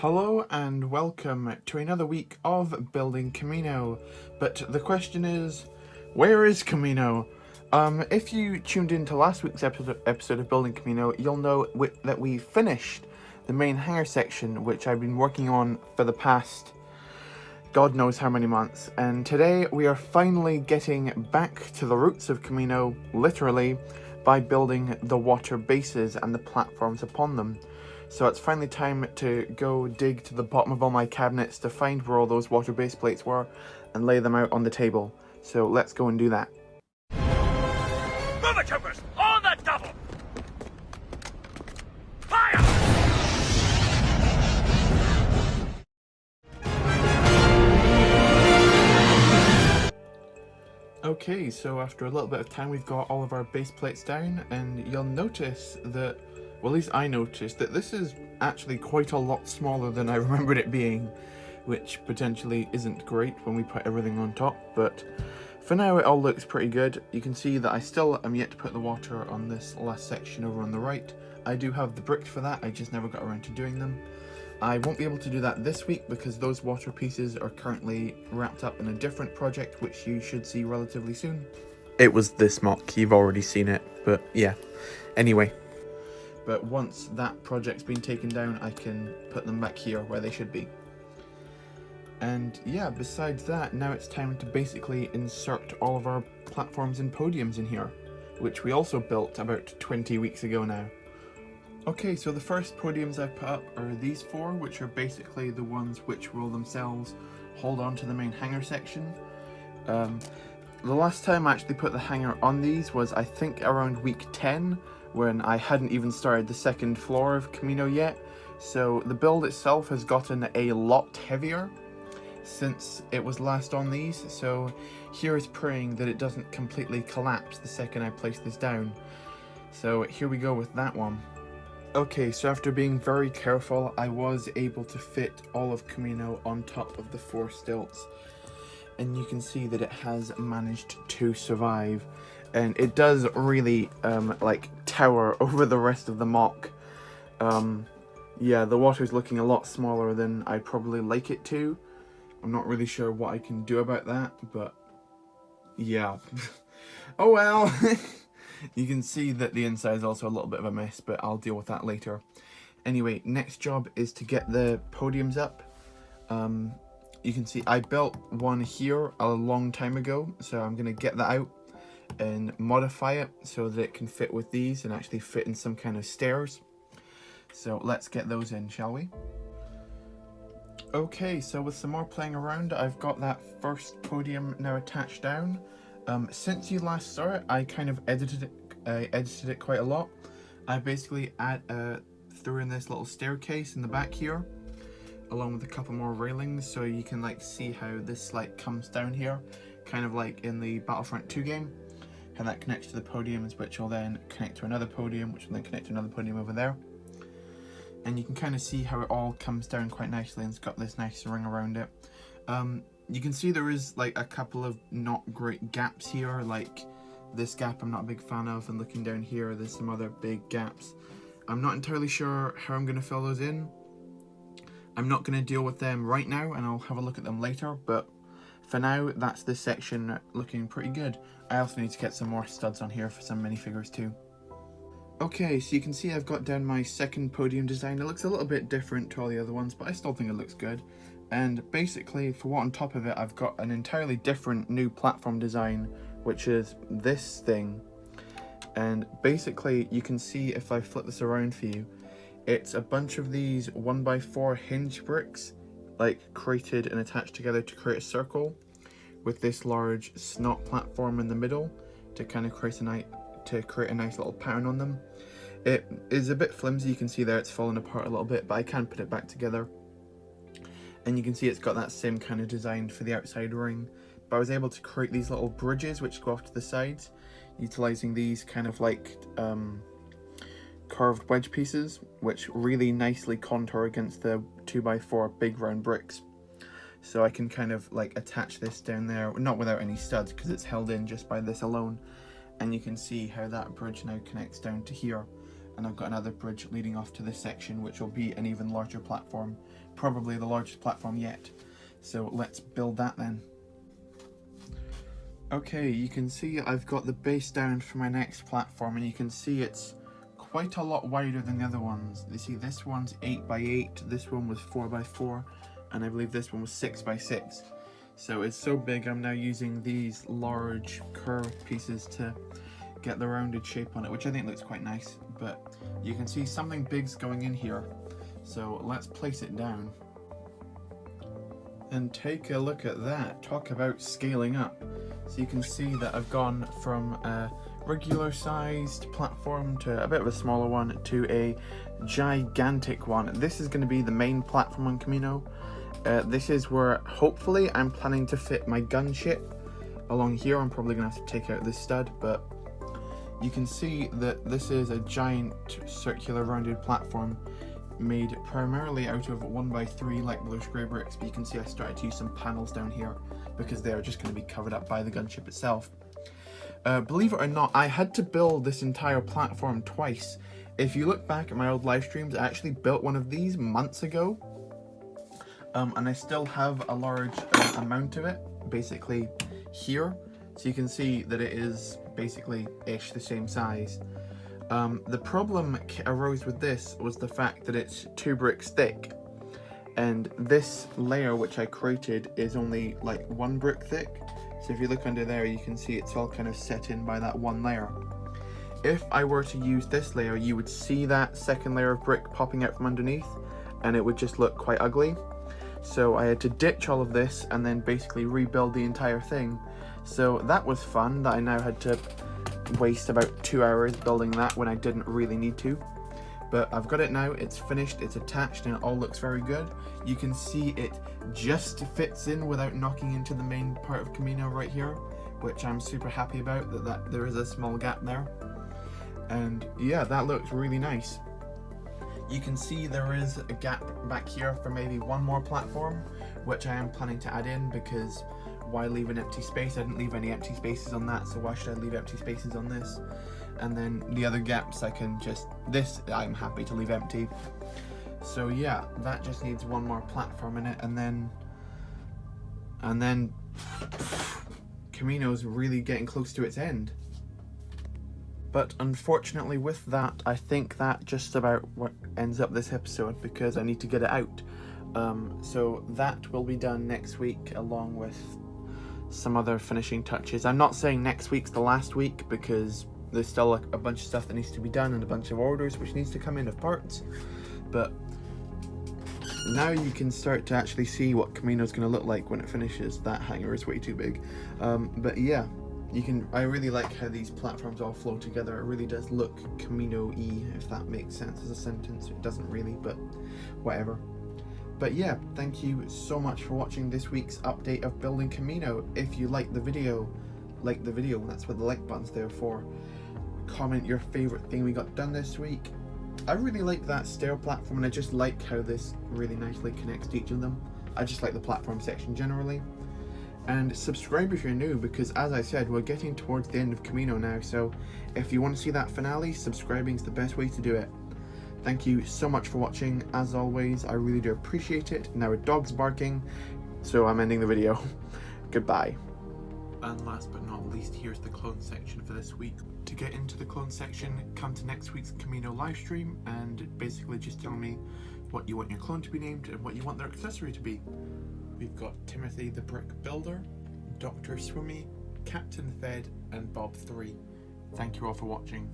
Hello and welcome to another week of building Kamino. But the question is, where is Kamino? If you tuned into last week's episode of building Kamino, you'll know that we finished the main hangar section, which I've been working on for the past God knows how many months. And today we are finally getting back to the roots of Kamino, literally, by building the water bases and the platforms upon them. So it's finally time to go dig to the bottom of all my cabinets to find where all those water base plates were and lay them out on the table. So let's go and do that. Move it, troopers! On the double! Fire! Okay, so after a little bit of time we've got all of our base plates down, and you'll notice that, well, at least I noticed that this is actually quite a lot smaller than I remembered it being, which potentially isn't great when we put everything on top, but for now it all looks pretty good. You can see that I still am yet to put the water on this last section over on the right. I do have the bricks for that, I just never got around to doing them. I won't be able to do that this week because those water pieces are currently wrapped up in a different project, which you should see relatively soon. It was this mock, you've already seen it, but yeah. Anyway. But once that project's been taken down, I can put them back here where they should be. And yeah, besides that, now it's time to basically insert all of our platforms and podiums in here, which we also built about 20 weeks ago now. Okay, so the first podiums I've put up are these four, which are basically the ones which will themselves hold on to the main hangar section. The last time I actually put the hangar on these was, I think, around week 10, when I hadn't even started the second floor of Kamino yet. So the build itself has gotten a lot heavier since it was last on these. So here is praying that it doesn't completely collapse the second I place this down. So here we go with that one. Okay, so after being very careful, I was able to fit all of Kamino on top of the four stilts. And you can see that it has managed to survive. And it does really, like, tower over the rest of the mock. Yeah, the water's looking a lot smaller than I'd probably like it to. I'm not really sure what I can do about that, but yeah. Oh well! You can see that the inside is also a little bit of a mess, but I'll deal with that later. Anyway, next job is to get the podiums up. You can see I built one here a long time ago, so I'm going to get that out and modify it so that it can fit with these and actually fit in some kind of stairs. So let's get those in, shall we? Okay, so with some more playing around, I've got that first podium now attached down. Since you last saw it, I kind of edited it quite a lot. I basically threw in this little staircase in the back here, along with a couple more railings, so you can like see how this like comes down here, kind of like in the Battlefront 2 game, how that connects to the podiums, which will then connect to another podium, which will then connect to another podium over there. And you can kind of see how it all comes down quite nicely, and it's got this nice ring around it. You can see there is like a couple of not great gaps here, like this gap I'm not a big fan of, and looking down here there's some other big gaps. I'm not entirely sure how I'm going to fill those in. I'm not going to deal with them right now, and I'll have a look at them later, but for now that's this section looking pretty good. I also need to get some more studs on here for some minifigures too. Okay, so you can see I've got down my second podium design. It looks a little bit different to all the other ones, but I still think it looks good. And basically, for what on top of it, I've got an entirely different new platform design, which is this thing. And basically, you can see if I flip this around for you, it's a bunch of these 1x4 hinge bricks, like created and attached together to create a circle, with this large snot platform in the middle to kind of create a nice little pattern on them. It is a bit flimsy, you can see there it's fallen apart a little bit, but I can put it back together. And you can see it's got that same kind of design for the outside ring. But I was able to create these little bridges which go off to the sides, utilizing these kind of like curved wedge pieces, which really nicely contour against the 2x4 big round bricks. So I can kind of like attach this down there, not without any studs because it's held in just by this alone. And you can see how that bridge now connects down to here. and I've got another bridge leading off to this section, which will be an even larger platform, probably the largest platform yet. So let's build that then. Okay, you can see I've got the base down for my next platform, and you can see it's quite a lot wider than the other ones. You see this one's 8x8, this one was 4x4, and I believe this one was 6x6. So it's so big I'm now using these large curved pieces to get the rounded shape on it, which I think looks quite nice. But you can see something big's going in here, so let's place it down. And take a look at that, talk about scaling up. So you can see that I've gone from a regular sized platform to a bit of a smaller one to a gigantic one. This is going to be the main platform on Kamino. This is where hopefully I'm planning to fit my gunship along here. I'm probably going to have to take out this stud, but you can see that this is a giant circular rounded platform made primarily out of 1x3 light bluish grey bricks, but you can see I started to use some panels down here because they are just going to be covered up by the gunship itself. Believe it or not, I had to build this entire platform twice. If you look back at my old live streams, I actually built one of these months ago, and I still have a large amount of it basically here, so you can see that it is basically ish the same size. The problem arose with this was the fact that it's 2 bricks thick, and this layer which I created is only like 1 brick thick. So if you look under there, you can see it's all kind of set in by that 1 layer. If I were to use this layer, you would see that second layer of brick popping out from underneath, and it would just look quite ugly. So I had to ditch all of this and then basically rebuild the entire thing. So that was fun, that I now had to waste about 2 hours building that when I didn't really need to. But I've got it now, it's finished, it's attached, and it all looks very good. You can see it just fits in without knocking into the main part of Kamino right here, which I'm super happy about, that there is a small gap there. And yeah, that looks really nice. You can see there is a gap back here for maybe 1 more platform, which I am planning to add in, because why leave an empty space? I didn't leave any empty spaces on that, so why should I leave empty spaces on this? And then the other gaps I can just, this I'm happy to leave empty. So yeah, that just needs 1 more platform in it, and then Kamino's really getting close to its end. But unfortunately with that, I think that just about what ends up this episode, because I need to get it out. So that will be done next week, along with some other finishing touches. I'm not saying next week's the last week, because there's still a bunch of stuff that needs to be done and a bunch of orders which needs to come in of parts. But now you can start to actually see what Kamino's going to look like when it finishes. That hangar is way too big. But yeah, I really like how these platforms all flow together. It really does look Kamino-y, if that makes sense as a sentence. It doesn't really, but whatever. But yeah, thank you so much for watching this week's update of building Kamino. If you like the video, that's what the like button's there for. Comment your favorite thing we got done this week. I really like that stair platform, and I just like how this really nicely connects to each of them. I just like the platform section generally. And subscribe if you're new, because as I said, we're getting towards the end of Kamino now, so if you want to see that finale, subscribing is the best way to do it. Thank you so much for watching. As always, I really do appreciate it. Now a dog's barking, so I'm ending the video. Goodbye. And last but not least, here's the clone section for this week. To get into the clone section, come to next week's Kamino livestream and basically just tell me what you want your clone to be named and what you want their accessory to be. We've got Timothy the Brick Builder, Dr. Swimmy, Captain Fed, and Bob 3. Thank you all for watching.